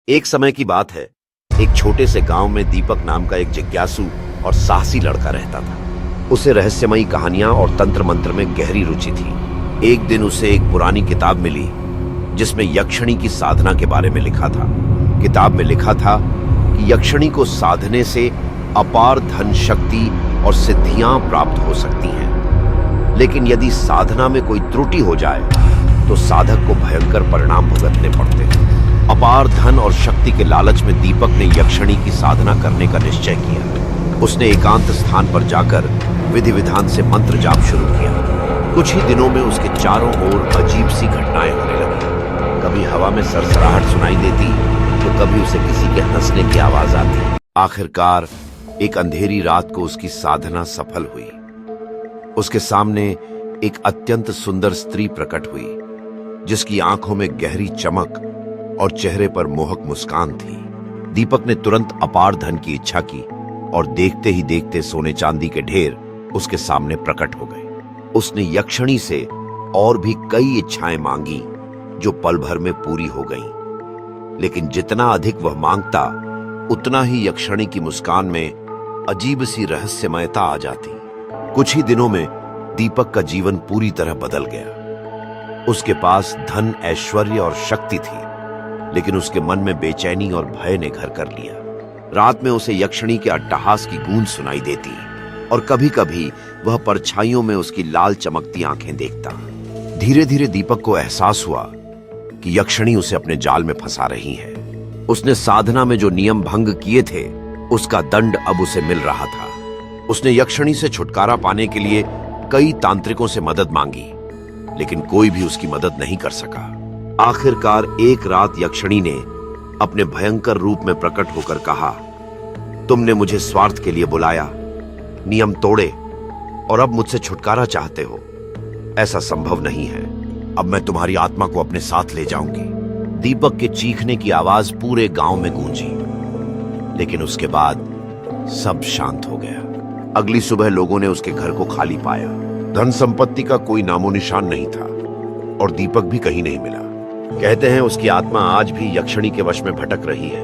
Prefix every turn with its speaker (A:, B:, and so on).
A: एक समय की बात है, एक छोटे से गांव में दीपक नाम का एक जिज्ञासु और साहसी लड़का रहता था। उसे रहस्यमयी कहानियां और तंत्र मंत्र में गहरी रुचि थी। एक दिन उसे एक पुरानी किताब मिली जिसमें यक्षिणी की साधना के बारे में लिखा था। किताब में लिखा था कि यक्षिणी को साधने से अपार धन शक्ति और सिद्धियां प्राप्त हो सकती हैं, लेकिन यदि साधना में कोई त्रुटि हो जाए तो साधक को भयंकर परिणाम भुगतने पड़ते हैं। अपार धन और शक्ति के लालच में दीपक ने यक्षिणी की साधना करने का निश्चय किया। उसने एकांत स्थान पर जाकर विधि विधान से मंत्र जाप शुरू किया। कुछ ही दिनों में उसके चारों ओर अजीब सी घटनाएं होने लगी। कभी हवा में सरसराहट सुनाई देती तो कभी उसे किसी के हंसने की आवाज आती। आखिरकार एक अंधेरी रात को उसकी साधना सफल हुई। उसके सामने एक अत्यंत सुंदर स्त्री प्रकट हुई जिसकी आंखों में गहरी चमक और चेहरे पर मोहक मुस्कान थी। दीपक ने तुरंत अपार धन की इच्छा की और देखते ही देखते सोने चांदी के ढेर उसके सामने प्रकट हो गए। उसने यक्षिणी से और भी कई इच्छाएं मांगी जो पल भर में पूरी हो गईं। लेकिन जितना अधिक वह मांगता उतना ही यक्षिणी की मुस्कान में अजीब सी रहस्यमयता आ जाती। कुछ ही दिनों में दीपक का जीवन पूरी तरह बदल गया। उसके पास धन, ऐश्वर्य और शक्ति थी, लेकिन उसके मन में बेचैनी और भय ने घर कर लिया। रात में उसे यक्षिणी के अट्टहास की गूंज सुनाई देती और कभी कभी वह परछाइयों में उसकी लाल चमकती आंखें देखता। धीरे धीरे दीपक को एहसास हुआ कि यक्षिणी उसे अपने जाल में फंसा रही है। उसने साधना में जो नियम भंग किए थे उसका दंड अब उसे मिल रहा था। उसने यक्षिणी से छुटकारा पाने के लिए कई तांत्रिकों से मदद मांगी, लेकिन कोई भी उसकी मदद नहीं कर सका। आखिरकार एक रात यक्षिणी ने अपने भयंकर रूप में प्रकट होकर कहा, तुमने मुझे स्वार्थ के लिए बुलाया, नियम तोड़े और अब मुझसे छुटकारा चाहते हो। ऐसा संभव नहीं है। अब मैं तुम्हारी आत्मा को अपने साथ ले जाऊंगी। दीपक के चीखने की आवाज पूरे गांव में गूंजी, लेकिन उसके बाद सब शांत हो गया। अगली सुबह लोगों ने उसके घर को खाली पाया। धन संपत्ति का कोई नामो निशान नहीं था और दीपक भी कहीं नहीं मिला। कहते हैं उसकी आत्मा आज भी यक्षिणी के वश में भटक रही है।